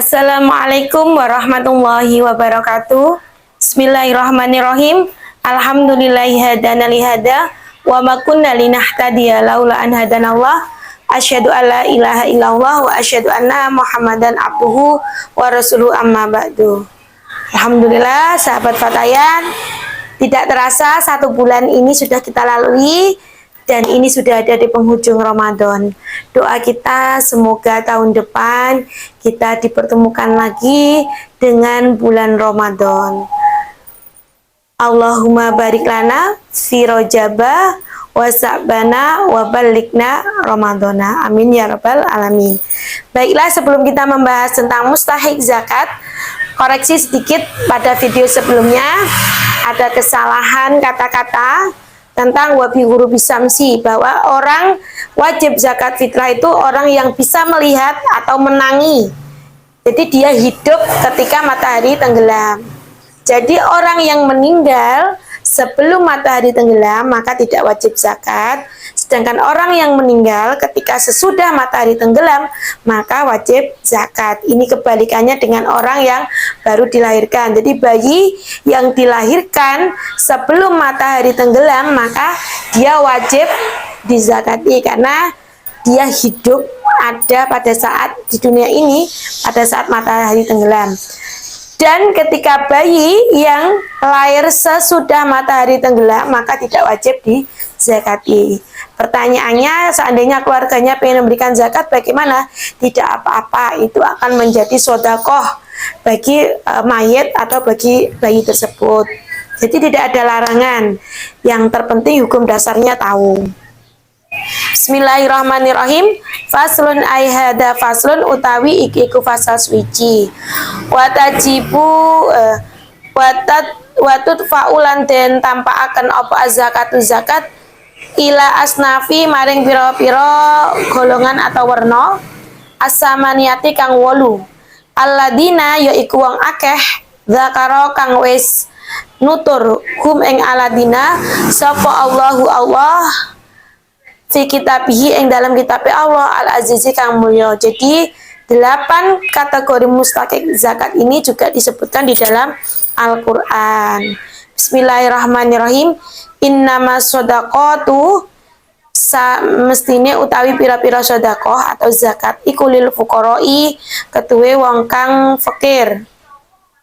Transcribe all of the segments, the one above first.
Assalamualaikum warahmatullahi wabarakatuh. Bismillahirrahmanirrahim. Alhamdulillahi hadana lihada wa ma kunna linahtadiya laula an hadanallah. Asyhadu alla ilaha illallah wa asyhadu anna Muhammadan abduhu wa rasuluhu amma ba'du. Alhamdulillah sahabat Fatayan, tidak terasa 1 bulan ini sudah kita lalui dan ini sudah ada di penghujung Ramadan. Doa kita semoga tahun depan kita dipertemukan lagi dengan bulan Ramadan. Allahumma barik lana fi Rajaba wa Sa'bana wa balikna Ramadana. Amin ya rabbal alamin. Baiklah, sebelum kita membahas tentang mustahik zakat, koreksi sedikit pada video sebelumnya ada kesalahan kata-kata tentang wabi huru bisamsi, bahwa orang wajib zakat fitrah itu orang yang bisa melihat atau menangi. Jadi dia hidup ketika matahari tenggelam. Jadi orang yang meninggal sebelum matahari tenggelam maka tidak wajib zakat. Sedangkan orang yang meninggal ketika sesudah matahari tenggelam maka wajib zakat. Ini kebalikannya dengan orang yang baru dilahirkan. Jadi bayi yang dilahirkan sebelum matahari tenggelam maka dia wajib dizakati karena dia hidup ada pada saat di dunia ini pada saat matahari tenggelam. Dan ketika bayi yang lahir sesudah matahari tenggelam maka tidak wajib dizakati. Pertanyaannya, seandainya keluarganya pengen memberikan zakat bagaimana? Tidak apa-apa, itu akan menjadi sodakoh bagi mayit atau bagi bayi tersebut. Jadi tidak ada larangan. Yang terpenting hukum dasarnya tahu. Bismillahirrahmanirrahim. Faslun aihada faslun utawi iku fasal swiji. Watajibu watut faulan den tanpa akan apa zakatu zakat ila asnafi maring piro-piro golongan atau werna asamaniati kang 8 alladina yaiku wong akeh zakaro kang wis nutur hum ing aladina sapa Allahu Allah fi kitabihi ing dalam kitab Allah al-azizi kang mulya. Jadi 8 kategori mustahik zakat ini juga disebutkan di dalam Al-Quran. Bismillahirrahmanirrahim. Innama sodaqatu mestine utawi pira-pira sodakoh atau zakat iku lil fuqaroi ketuwe wong kang fakir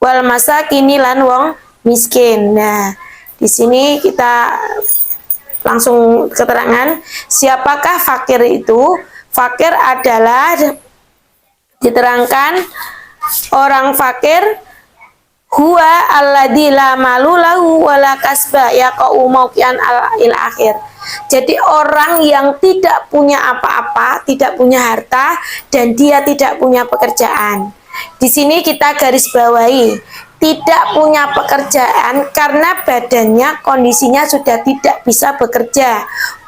wal masakini lan wong miskin. Nah, di sini kita langsung keterangan siapakah fakir itu. Fakir adalah diterangkan orang fakir huwa alladzi la malu lahu wala kasba yaqau mauqian al akhir. Jadi orang yang tidak punya apa-apa, tidak punya harta dan dia tidak punya pekerjaan. Di sini kita garis bawahi tidak punya pekerjaan karena badannya kondisinya sudah tidak bisa bekerja.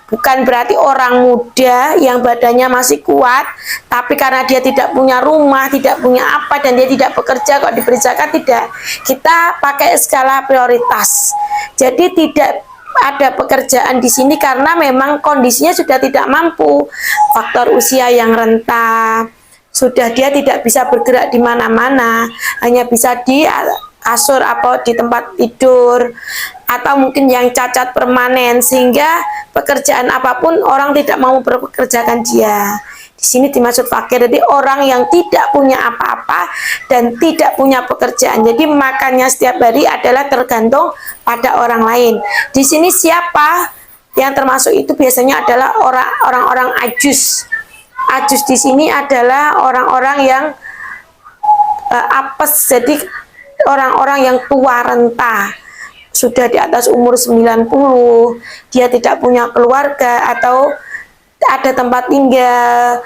Bukan berarti orang muda yang badannya masih kuat, tapi karena dia tidak punya rumah, tidak punya apa, dan dia tidak bekerja kok diberi zakat, tidak. Kita pakai skala prioritas. Jadi tidak ada pekerjaan di sini karena memang kondisinya sudah tidak mampu. Faktor usia yang renta, sudah dia tidak bisa bergerak di mana-mana, hanya bisa di kasur atau di tempat tidur, atau mungkin yang cacat permanen sehingga pekerjaan apapun orang tidak mau bekerjakan dia. Di sini dimaksud fakir, jadi orang yang tidak punya apa-apa dan tidak punya pekerjaan. Jadi makannya setiap hari adalah tergantung pada orang lain. Di sini siapa yang termasuk itu biasanya adalah orang-orang ajus. Ajus di sini adalah orang-orang yang apes, jadi orang-orang yang tua renta, sudah di atas umur 90, dia tidak punya keluarga atau ada tempat tinggal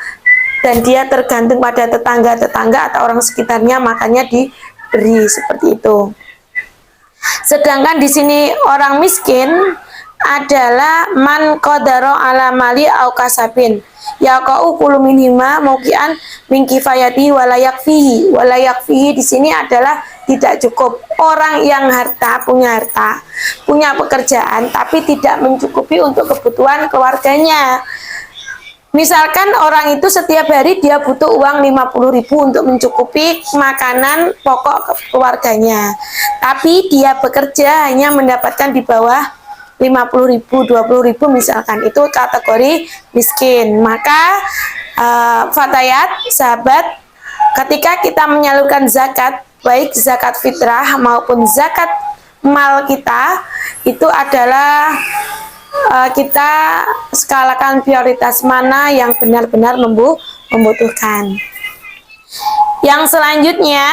dan dia tergantung pada tetangga-tetangga atau orang sekitarnya, makanya diberi seperti itu. Sedangkan di sini orang miskin adalah man qadara ala mali au kasabin yaqau kullu minhima mauqian min kifayati walayak fihi. Di sini adalah tidak cukup. Orang yang punya harta, punya pekerjaan tapi tidak mencukupi untuk kebutuhan keluarganya. Misalkan orang itu setiap hari dia butuh uang 50.000 untuk mencukupi makanan pokok keluarganya. Tapi dia bekerja hanya mendapatkan di bawah 50.000, 20.000 misalkan. Itu kategori miskin. Maka fatayat, sahabat, ketika kita menyalurkan zakat, baik zakat fitrah maupun zakat mal kita, itu adalah kita skalakan prioritas mana yang benar-benar membutuhkan. Yang selanjutnya,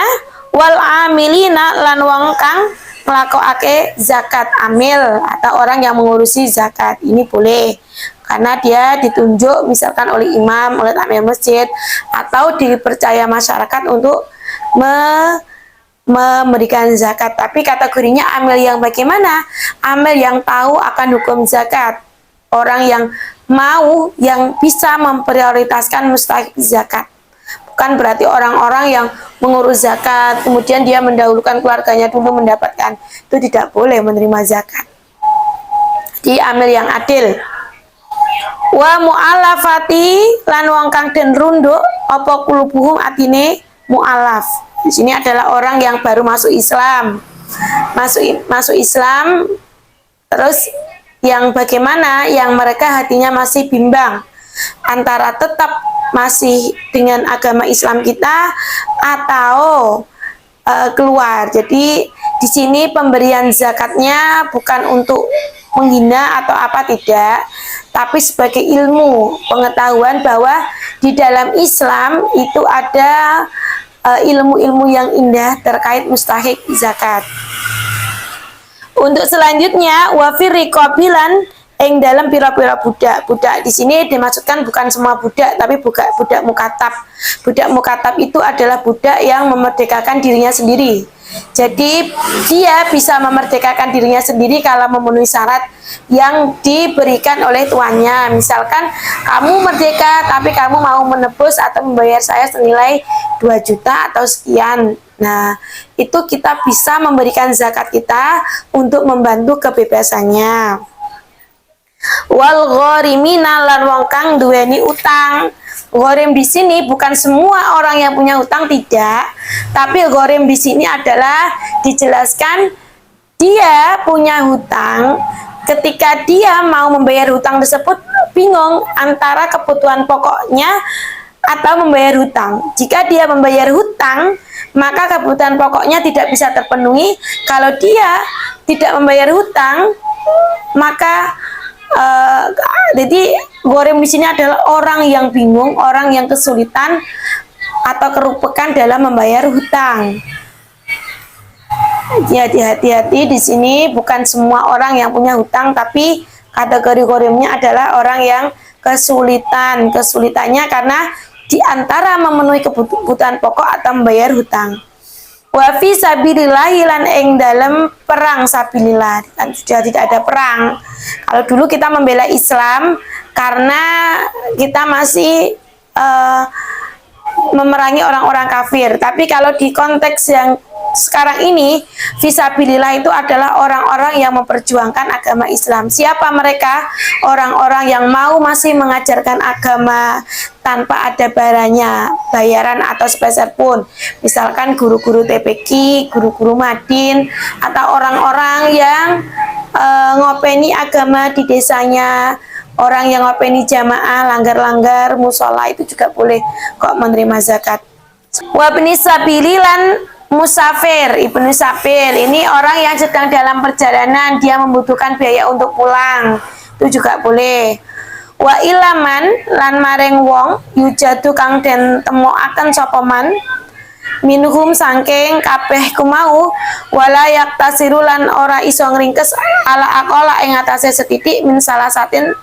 wal amilina lan wong kang nglakokake zakat, amil atau orang yang mengurusi zakat. Ini boleh karena dia ditunjuk misalkan oleh imam, oleh takmir masjid, atau dipercaya masyarakat untuk memberikan zakat. Tapi kategorinya amil yang bagaimana? Amil yang tahu akan hukum zakat, orang yang mau, yang bisa memprioritaskan mustahik zakat. Bukan berarti orang-orang yang mengurus zakat kemudian dia mendahulukan keluarganya dulu mendapatkan. Itu tidak boleh menerima zakat. Jadi amil yang adil. Wa mu'alafati lan wong kang den runduk apa kulubuhum atine mu'alaf. Di sini adalah orang yang baru masuk Islam. Masuk Islam, terus yang bagaimana? Yang mereka hatinya masih bimbang antara tetap masih dengan agama Islam kita atau keluar. Jadi di sini pemberian zakatnya bukan untuk menghina atau apa, tidak, tapi sebagai ilmu pengetahuan bahwa di dalam Islam itu ada ilmu-ilmu yang indah terkait mustahik zakat. Untuk selanjutnya, wafir rikobilan ing dalam pira-pira budak. Budak di sini dimaksudkan bukan semua budak, tapi budak mukatab. Budak mukatab itu adalah budak yang memerdekakan dirinya sendiri. Jadi dia bisa memerdekakan dirinya sendiri kalau memenuhi syarat yang diberikan oleh tuannya. Misalkan kamu merdeka tapi kamu mau menebus atau membayar saya senilai 2 juta atau sekian. Nah, itu kita bisa memberikan zakat kita untuk membantu kebebasannya. Wal gharimina lan wong kang duweni utang. Gharim di sini bukan semua orang yang punya utang, tidak, tapi gharim di sini adalah dijelaskan dia punya hutang, ketika dia mau membayar hutang tersebut bingung antara kebutuhan pokoknya atau membayar hutang. Jika dia membayar hutang, maka kebutuhan pokoknya tidak bisa terpenuhi. Kalau dia tidak membayar hutang, maka jadi gharim di sini adalah orang yang bingung, orang yang kesulitan atau kerupekan dalam membayar hutang. Jadi hati-hati di sini, bukan semua orang yang punya hutang, tapi kategori gharimnya adalah orang yang kesulitan. Kesulitannya karena di antara memenuhi kebutuhan pokok atau membayar hutang. Wa fi sabilillahi lan ing dalam perang sabilillah, kan sudah tidak ada perang. Kalau dulu kita membela Islam karena kita masih memerangi orang-orang kafir. Tapi kalau di konteks yang sekarang ini, fisabilillah itu adalah orang-orang yang memperjuangkan agama Islam. Siapa mereka? Orang-orang yang mau masih mengajarkan agama tanpa ada bayaran atau sepeser pun. Misalkan guru-guru TPQ, guru-guru Madin, atau orang-orang yang ngopeni agama di desanya. Orang yang ngopeni jamaah, langgar-langgar, musola, itu juga boleh kok menerima zakat. Wabni sabililan musafir, ibnu sabil, ini orang yang sedang dalam perjalanan, dia membutuhkan biaya untuk pulang, itu juga boleh. Wa ilaman lan maring wong yujadu kang den temokaken sapa man minhum sangking kabeh kumau wala yaktasiru lan ora iso ngringkes ala akola ing atase setitik min salah satin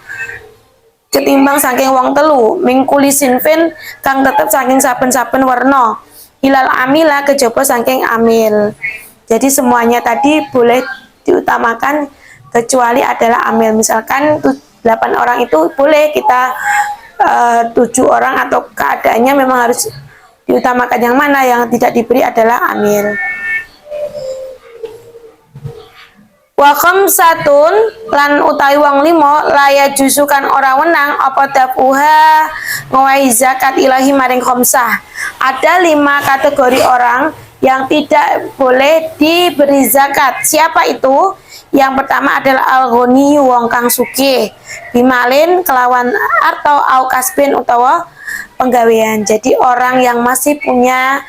ketimbang saking wong telu mingkuli sinfin kang tetep saking saben-saben werna ilal amila kejaba saking amil. Jadi semuanya tadi boleh diutamakan kecuali adalah amil. Misalkan 8 orang itu boleh kita 7 orang atau keadaannya memang harus diutamakan, yang mana yang tidak diberi adalah amil. Wa khamsatun lan utawi wong limo laya jusukan ora wenang apa dafuha ngowahi zakat ilahi maring khamsah. Ada 5 kategori orang yang tidak boleh diberi zakat. Siapa itu? Yang pertama adalah al-ghani wong kang sugih, bimalin kelawan atau au kasbin utawa penggawean. Jadi orang yang masih punya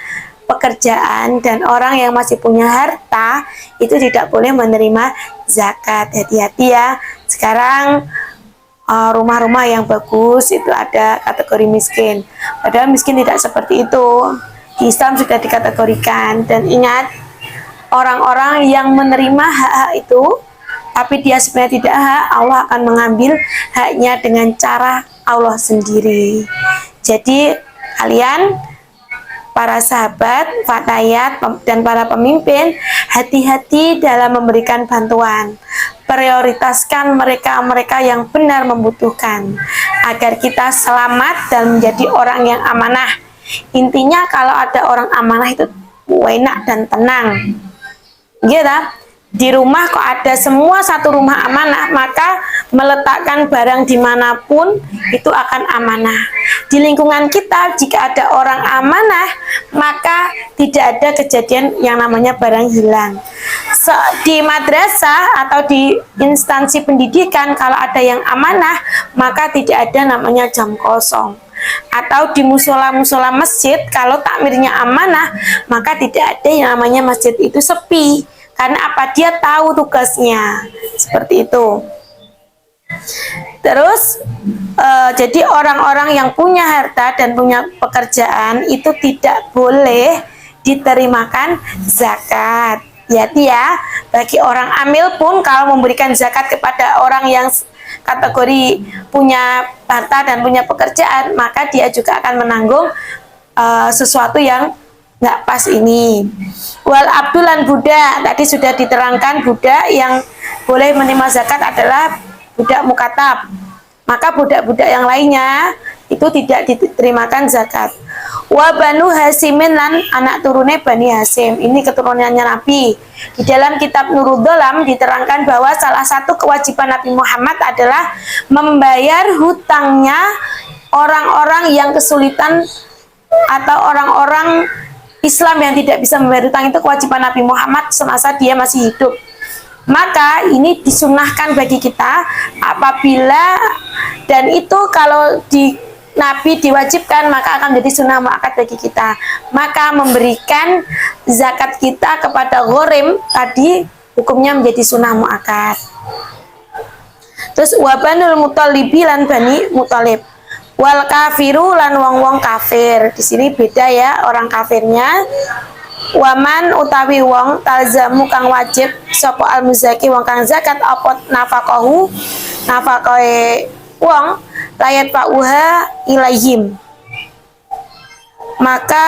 pekerjaan dan orang yang masih punya harta itu tidak boleh menerima zakat. Hati-hati ya. Sekarang rumah-rumah yang bagus itu ada kategori miskin. Padahal miskin tidak seperti itu. Di Islam sudah dikategorikan. Dan ingat, orang-orang yang menerima hak-hak itu tapi dia sebenarnya tidak hak, Allah akan mengambil haknya dengan cara Allah sendiri. Jadi kalian para sahabat, fatayat, dan para pemimpin, hati-hati dalam memberikan bantuan. Prioritaskan mereka-mereka yang benar membutuhkan, agar kita selamat dan menjadi orang yang amanah. Intinya kalau ada orang amanah itu enak dan tenang. Gitu. Di rumah kok ada semua satu rumah amanah, maka meletakkan barang dimanapun itu akan amanah. Di lingkungan kita jika ada orang amanah, maka tidak ada kejadian yang namanya barang hilang. Di madrasah atau di instansi pendidikan kalau ada yang amanah, maka tidak ada namanya jam kosong. Atau di musola-musola masjid kalau takmirnya amanah, maka tidak ada yang namanya masjid itu sepi. Karena apa? Dia tahu tugasnya. Seperti itu. Terus jadi orang-orang yang punya harta dan punya pekerjaan itu tidak boleh diterimakan zakat. Hati ya, bagi orang amil pun kalau memberikan zakat kepada orang yang kategori punya harta dan punya pekerjaan, maka dia juga akan menanggung sesuatu yang nggak pas ini. Wal abdulan budak, tadi sudah diterangkan budak yang boleh menerima zakat adalah budak mukatab. Maka budak-budak yang lainnya itu tidak diterimakan zakat. Wa banu Hasimin lan anak turune Bani Hasim. Ini keturunannya Nabi. Di dalam kitab Nurul Dolam diterangkan bahwa salah satu kewajiban Nabi Muhammad adalah membayar hutangnya orang-orang yang kesulitan atau orang-orang Islam yang tidak bisa membayar hutang. Itu kewajiban Nabi Muhammad semasa dia masih hidup. Maka ini disunahkan bagi kita apabila, dan itu kalau di Nabi diwajibkan maka akan menjadi sunnah muakkad bagi kita. Maka memberikan zakat kita kepada ghorim tadi hukumnya menjadi sunnah muakkad. Terus wabanul mutalibi lan Bani Mutalib. Wal kafiru lan wong-wong kafir. Di sini beda ya orang kafirnya. Waman utawi wong talzamu kang wajib sapa al muzaki wong kang zakat apa nafaqahu nafaqahe wong layat pauha ilaihim. Maka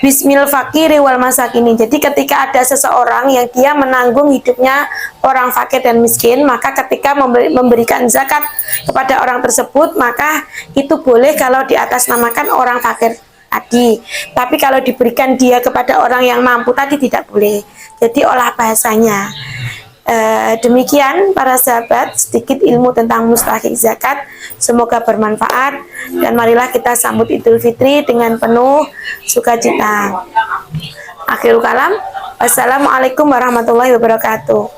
bismil fakiri wal masakini. Jadi ketika ada seseorang yang dia menanggung hidupnya orang fakir dan miskin, maka ketika memberikan zakat kepada orang tersebut, maka itu boleh kalau di atas namakan orang fakir tadi. Tapi kalau diberikan dia kepada orang yang mampu tadi tidak boleh. Jadi olah bahasanya. Demikian para sahabat sedikit ilmu tentang mustahik zakat, semoga bermanfaat dan marilah kita sambut Idul Fitri dengan penuh sukacita. Akhirul kalam, wassalamualaikum warahmatullahi wabarakatuh.